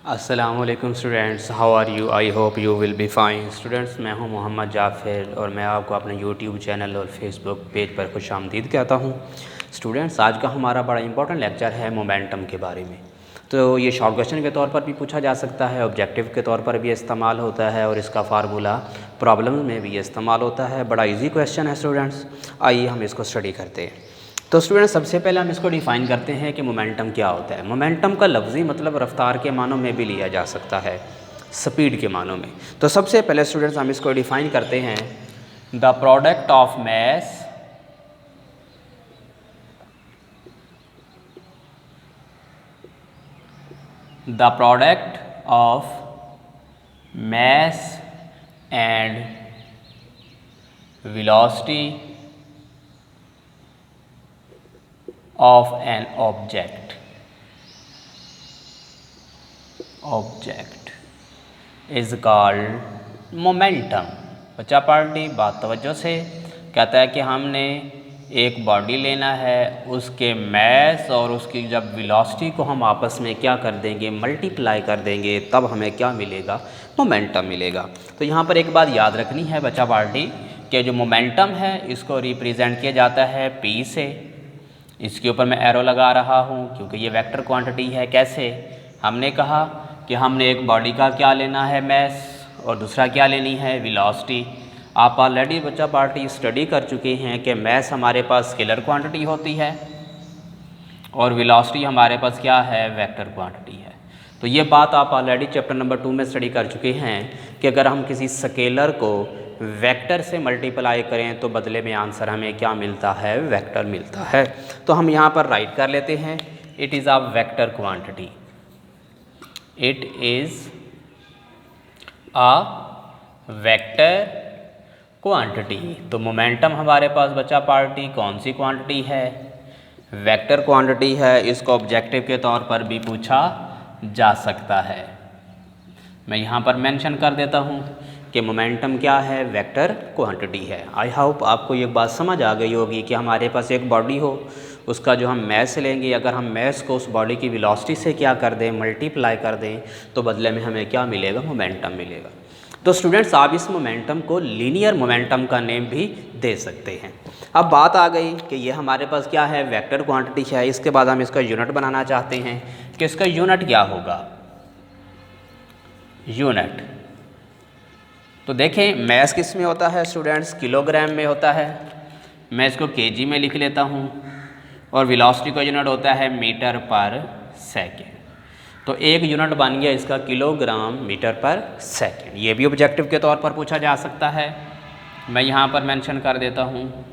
अस्सलामुअलैकुम students, how are you? I hope you will be fine. Students, मैं हूं मोहम्मद जाफ़र और मैं आपको अपने यूट्यूब चैनल और फेसबुक पेज पर खुशामदीद कहता हूं। स्टूडेंट्स, आज का हमारा बड़ा इंपॉर्टेंट लेक्चर है मोमेंटम के बारे में। तो ये शॉर्ट क्वेश्चन के तौर पर भी पूछा जा सकता है, ऑब्जेक्टिव के तौर पर भी इस्तेमाल होता है और इसका फार्मूला प्रॉब्लम में भी इस्तेमाल होता है। बड़ा ईजी क्वेश्चन है स्टूडेंट्स, आइए हम इसको स्टडी करते हैं। तो स्टूडेंट्स, सबसे पहले हम इसको डिफ़ाइन करते हैं कि मोमेंटम क्या होता है। मोमेंटम का लफ्ज़ी मतलब रफ्तार के मानों में भी लिया जा सकता है, स्पीड के मानों में। तो सबसे पहले स्टूडेंट्स हम इसको डिफ़ाइन करते हैं, the product of mass and velocity of an object is called momentum। बच्चा पार्टी बात तवज्जो से कहता है कि हमने एक बॉडी लेना है, उसके मैस और उसकी जब वेलोसिटी को हम आपस में क्या कर देंगे, मल्टीप्लाई कर देंगे, तब हमें क्या मिलेगा, मोमेंटम मिलेगा। तो यहाँ पर एक बात याद रखनी है बच्चा पार्टी कि जो मोमेंटम है इसको रिप्रेजेंट किया जाता है P से। इसके ऊपर मैं एरो लगा रहा हूँ क्योंकि ये वेक्टर क्वांटिटी है। कैसे? हमने कहा कि हमने एक बॉडी का क्या लेना है, मैस, और दूसरा क्या लेनी है, वेलोसिटी। आप ऑलरेडी बच्चा पार्टी स्टडी कर चुके हैं कि मैस हमारे पास स्केलर क्वांटिटी होती है और वेलोसिटी हमारे पास क्या है, वेक्टर क्वांटिटी है। तो ये बात आप ऑलरेडी चैप्टर नंबर 2 में स्टडी कर चुके हैं कि अगर हम किसी स्केलर को वेक्टर से मल्टीप्लाई करें तो बदले में आंसर हमें क्या मिलता है, वेक्टर मिलता है। तो हम यहाँ पर राइट कर लेते हैं, it is a vector quantity. It is a vector quantity. तो मोमेंटम हमारे पास बच्चा पार्टी कौन सी क्वांटिटी है, वेक्टर क्वांटिटी है। इसको ऑब्जेक्टिव के तौर पर भी पूछा जा सकता है। मैं यहाँ पर मेंशन कर देता हूँ कि मोमेंटम क्या है, वेक्टर क्वांटिटी है। आई होप आपको ये बात समझ आ गई होगी कि हमारे पास एक बॉडी हो, उसका जो हम मैस लेंगे, अगर हम मैस को उस बॉडी की वेलोसिटी से क्या कर दें, मल्टीप्लाई कर दें, तो बदले में हमें क्या मिलेगा, मोमेंटम मिलेगा। तो स्टूडेंट्स, आप इस मोमेंटम को लीनियर मोमेंटम का नेम भी दे सकते हैं। अब बात आ गई कि ये हमारे पास क्या है, वेक्टर क्वांटिटी है। इसके बाद हम इसका यूनिट बनाना चाहते हैं कि इसका यूनिट क्या होगा, यूनिट। तो देखें, मैस किस में होता है स्टूडेंट्स, किलोग्राम में होता है। मैं इसको केजी में लिख लेता हूँ और वेलोसिटी का यूनिट होता है मीटर पर सेकेंड। तो एक यूनिट बन गया इसका किलोग्राम मीटर पर सेकेंड। ये भी ऑब्जेक्टिव के तौर पर पूछा जा सकता है, मैं यहाँ पर मेंशन कर देता हूँ।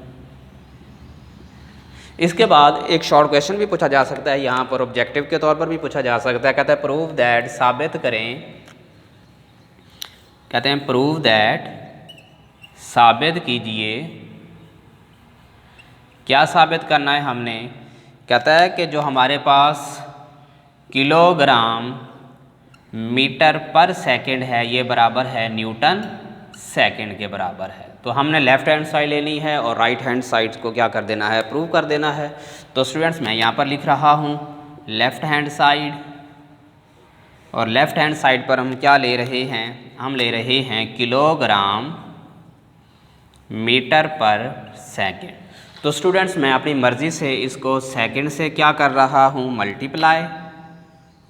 इसके बाद एक शॉर्ट क्वेश्चन भी पूछा जा सकता है, यहाँ पर ऑब्जेक्टिव के तौर पर भी पूछा जा सकता है। कहता है प्रूव दैट, साबित करें, कहते हैं प्रूव दैट, साबित कीजिए। क्या साबित करना है हमने? कहता है कि जो हमारे पास किलोग्राम मीटर पर सेकंड है ये बराबर है न्यूटन सेकंड के बराबर है। तो हमने लेफ़्ट हैंड साइड लेनी है और राइट हैंड साइड को क्या कर देना है, प्रूव कर देना है। तो स्टूडेंट्स, मैं यहाँ पर लिख रहा हूँ लेफ़्ट हैंड साइड, और लेफ़्ट हैंड साइड पर हम क्या ले रहे हैं, हम ले रहे हैं किलोग्राम मीटर पर सेकंड। तो स्टूडेंट्स, मैं अपनी मर्ज़ी से इसको सेकंड से क्या कर रहा हूँ, मल्टीप्लाई,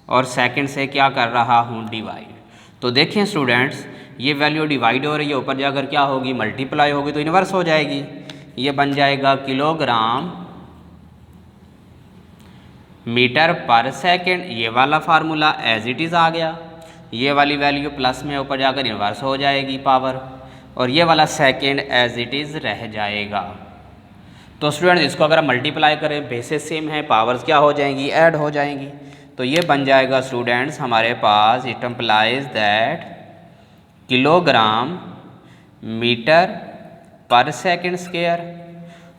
और सेकंड से क्या कर रहा हूँ, डिवाइड। तो देखें स्टूडेंट्स, ये वैल्यू डिवाइड हो रही है, ऊपर जाकर क्या होगी, मल्टीप्लाई होगी, तो इन्वर्स हो जाएगी। ये बन जाएगा किलोग्राम मीटर पर सेकंड। ये वाला फार्मूला एज इट इज़ आ गया, ये वाली वैल्यू प्लस में ऊपर जाकर इन्वर्स हो जाएगी पावर, और ये वाला सेकंड एज इट इज़ रह जाएगा। तो स्टूडेंट, इसको अगर हम मल्टीप्लाई करें, बेसिस सेम है, पावर्स क्या हो जाएंगी, ऐड हो जाएंगी। तो ये बन जाएगा स्टूडेंट्स हमारे पास, it implies that kilogram metre per second square,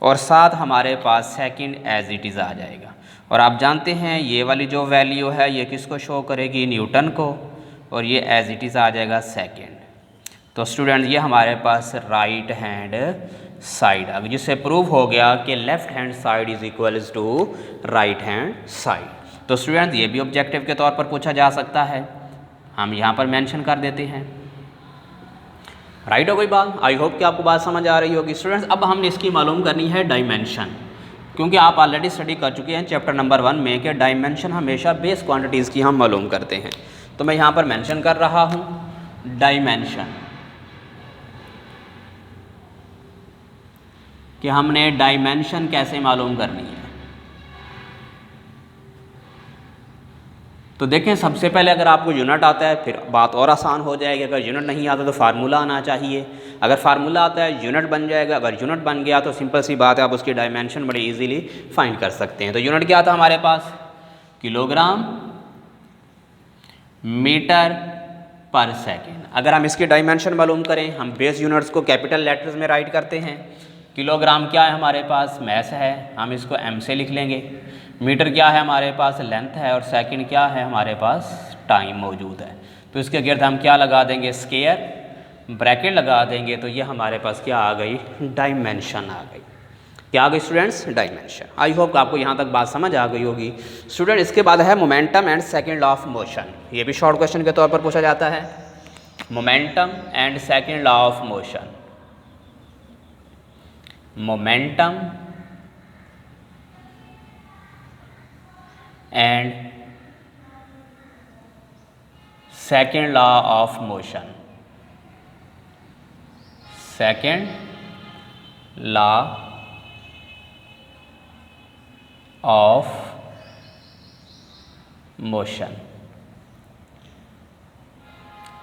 और साथ हमारे पास सेकंड एज इट इज़ आ जाएगा। और आप जानते हैं ये वाली जो वैल्यू है ये किसको शो करेगी, न्यूटन को, और ये एज इट इज़ आ जाएगा सेकंड। तो स्टूडेंट, ये हमारे पास राइट हैंड साइड आ गई, जिससे प्रूव हो गया कि left hand side is equals to right hand side. तो स्टूडेंट, ये भी ऑब्जेक्टिव के तौर पर पूछा जा सकता है। हम यहाँ पर मेंशन कर देते हैं। राइट हो गई बात। आई होप कि आपको बात समझ आ रही होगी स्टूडेंट्स। अब हमने इसकी मालूम करनी है डायमेंशन, क्योंकि आप ऑलरेडी स्टडी कर चुके हैं चैप्टर नंबर 1 में कि डायमेंशन हमेशा बेस क्वांटिटीज़ की हम मालूम करते हैं। तो मैं यहाँ पर मेंशन कर रहा हूँ डायमेंशन, कि हमने डायमेंशन कैसे मालूम करनी है। तो देखें, सबसे पहले अगर आपको यूनिट आता है फिर बात और आसान हो जाएगी। अगर यूनिट नहीं आता तो फार्मूला आना चाहिए, अगर फार्मूला आता है यूनिट बन जाएगा, अगर यूनिट बन गया तो सिंपल सी बात है, आप उसकी डायमेंशन बड़ी इजीली फाइंड कर सकते हैं। तो यूनिट क्या था हमारे पास? किलोग्राम मीटर पर सेकेंड। अगर हम इसकी डायमेंशन मालूम करें, हम बेस यूनिट्स को कैपिटल लेटर्स में राइट करते हैं। किलोग्राम क्या है हमारे पास? मैस है, हम इसको एम से लिख लेंगे। मीटर क्या है हमारे पास? लेंथ है। और सेकंड क्या है हमारे पास? टाइम मौजूद है। तो इसके गिर्द हम क्या लगा देंगे? स्क्वायर ब्रैकेट लगा देंगे। तो ये हमारे पास क्या आ गई? डायमेंशन आ गई। क्या आ गई स्टूडेंट्स? डायमेंशन। आई होप आपको यहाँ तक बात समझ आ गई होगी स्टूडेंट। इसके बाद है momentum and second law of motion. ये भी शॉर्ट क्वेश्चन के तौर पर पूछा जाता है। Momentum and second law of motion. Momentum and second law of motion. Second law of motion.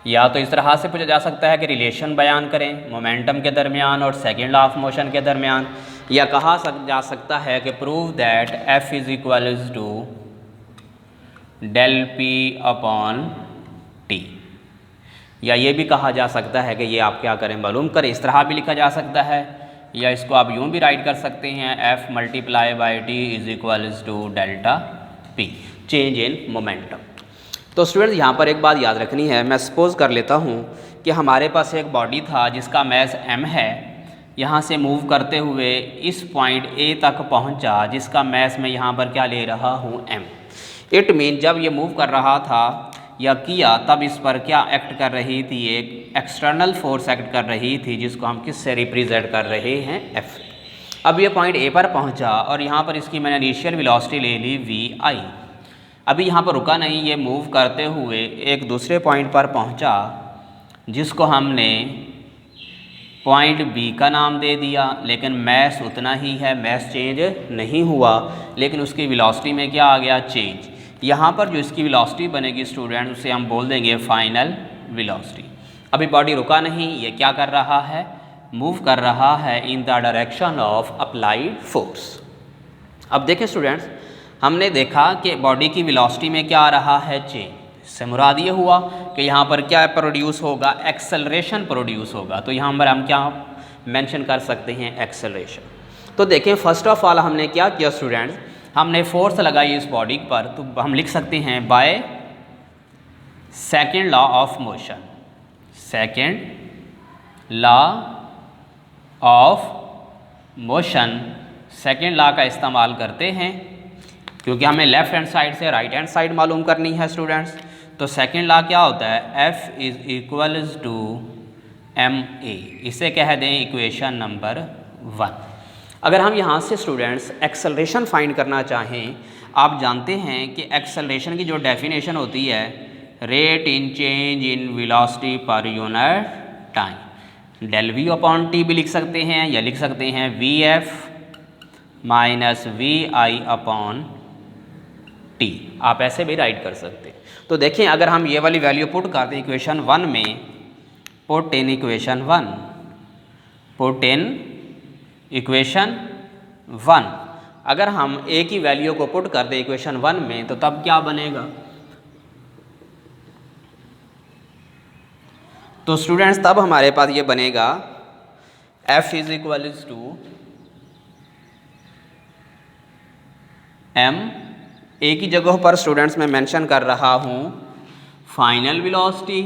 या तो इस तरह से पूछा जा सकता है कि रिलेशन बयान करें मोमेंटम के दरमियान और सेकेंड लॉ ऑफ मोशन के दरमियान, या कहा जा सकता है कि prove that F is equals to del P upon T। या ये भी कहा जा सकता है कि ये आप क्या करें? मालूम करें। इस तरह भी लिखा जा सकता है, या इसको आप यूँ भी राइट कर सकते हैं F multiply by T is equals to delta P, change in momentum. तो स्टूडेंट्स यहाँ पर एक बात याद रखनी है। मैं सपोज़ कर लेता हूँ कि हमारे पास एक बॉडी था जिसका मैस m है, यहाँ से मूव करते हुए इस पॉइंट A तक पहुँचा जिसका मैस मैं यहाँ पर क्या ले रहा हूँ? m। इट मीन जब ये मूव कर रहा था या किया तब इस पर क्या एक्ट कर रही थी? एक एक्सटर्नल फोर्स एक्ट कर रही थी, जिसको हम किससे रिप्रेजेंट कर रहे हैं? F। अब ये पॉइंट A पर पहुँचा और यहाँ पर इसकी मैंने इनिशियल वेलोसिटी ले ली vi। अभी यहाँ पर रुका नहीं, ये मूव करते हुए एक दूसरे पॉइंट पर पहुँचा जिसको हमने पॉइंट B का नाम दे दिया, लेकिन मैस उतना ही है, मैस चेंज नहीं हुआ, लेकिन उसकी वेलोसिटी में क्या आ गया? चेंज। यहाँ पर जो इसकी वेलोसिटी बनेगी स्टूडेंट, उसे हम बोल देंगे फाइनल वेलोसिटी। अभी बॉडी रुका नहीं, ये क्या कर रहा है? मूव कर रहा है in the direction of applied force. अब देखें स्टूडेंट्स, हमने देखा कि बॉडी की वेलोसिटी में क्या आ रहा है? चेंज। इससे मुराद ये हुआ कि यहाँ पर क्या प्रोड्यूस होगा? एक्सेलरेशन प्रोड्यूस होगा। तो यहाँ पर हम क्या मेंशन कर सकते हैं? एक्सेलरेशन। तो देखें, फर्स्ट ऑफ ऑल हमने क्या किया स्टूडेंट्स? हमने फोर्स लगाई इस बॉडी पर, तो हम लिख सकते हैं by second law of motion. Second law of motion, second law का इस्तेमाल करते हैं क्योंकि हमें लेफ्ट हैंड साइड से राइट हैंड साइड मालूम करनी है स्टूडेंट्स। तो सेकेंड लॉ क्या होता है? F is equals to ma। इसे कह दें इक्वेशन नंबर 1। अगर हम यहाँ से स्टूडेंट्स एक्सेलरेशन फाइंड करना चाहें, आप जानते हैं कि एक्सेलरेशन की जो डेफिनेशन होती है, rate in change in velocity per unit time. Del V upon T भी लिख सकते हैं, या लिख सकते हैं VF minus VI upon T। आप ऐसे भी राइट कर सकते हैं। तो देखें, अगर हम ये वाली वैल्यू पुट कर दें इक्वेशन 1 में, put in equation 1, put in equation 1, अगर हम A की वैल्यू को पुट कर दें इक्वेशन 1 में, तो तब क्या बनेगा? तो स्टूडेंट्स तब हमारे पास ये बनेगा F is equals to m। A की जगह पर स्टूडेंट्स मैं मेंशन कर रहा हूँ final velocity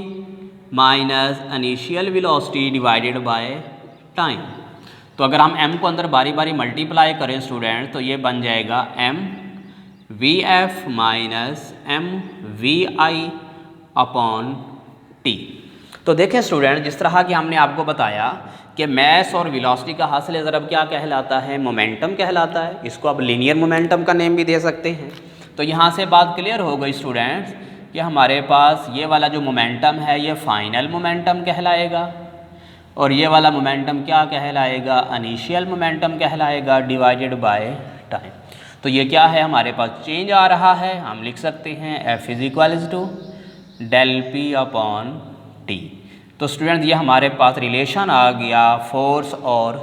minus initial velocity divided by time. तो अगर हम m को अंदर बारी बारी मल्टीप्लाई करें स्टूडेंट, तो ये बन जाएगा m VF minus m VI upon T. तो देखें स्टूडेंट, जिस तरह कि हमने आपको बताया कि मैस और वेलोसिटी का हासिल ज़रब क्या कहलाता है, मोमेंटम कहलाता है। इसको आप लीनियर मोमेंटम का नेम भी दे सकते हैं। तो यहाँ से बात क्लियर हो गई स्टूडेंट्स कि हमारे पास ये वाला जो मोमेंटम है ये फाइनल मोमेंटम कहलाएगा और ये वाला मोमेंटम क्या कहलाएगा, इनिशियल मोमेंटम कहलाएगा डिवाइडेड बाय टाइम। तो ये क्या है, हमारे पास चेंज आ रहा है, हम लिख सकते हैं F is equals to del P upon T. तो स्टूडेंट ये हमारे पास रिलेशन आ गया फोर्स और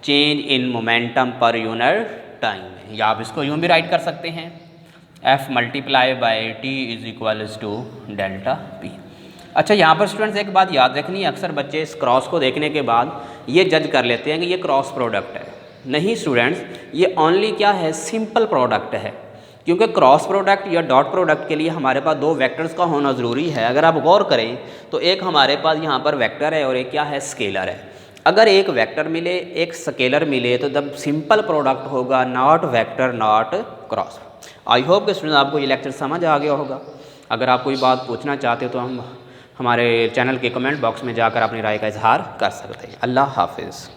change in momentum per unit time में, या आप इसको यूँ भी राइट कर सकते हैं F multiply by T is equals to delta P. अच्छा, यहाँ पर स्टूडेंट्स एक बात याद रखनी है, अक्सर बच्चे इस क्रॉस को देखने के बाद ये जज कर लेते हैं कि ये क्रॉस प्रोडक्ट है। नहीं स्टूडेंट्स, ये ओनली क्या है, सिंपल प्रोडक्ट है, क्योंकि क्रॉस प्रोडक्ट या डॉट प्रोडक्ट के लिए हमारे पास दो वेक्टर्स का होना ज़रूरी है। अगर आप गौर करें तो एक हमारे पास यहाँ पर वेक्टर है और एक क्या है, स्केलर है। अगर एक वेक्टर मिले एक स्केलर मिले तो तब सिंपल प्रोडक्ट होगा, not vector not cross. I hope कि स्टूडेंट आपको ये लेक्चर समझ आ गया होगा। अगर आप कोई बात पूछना चाहते हो तो हम हमारे चैनल के कमेंट बॉक्स में जाकर अपनी राय का इजहार कर सकते हैं। अल्लाह हाफिज़।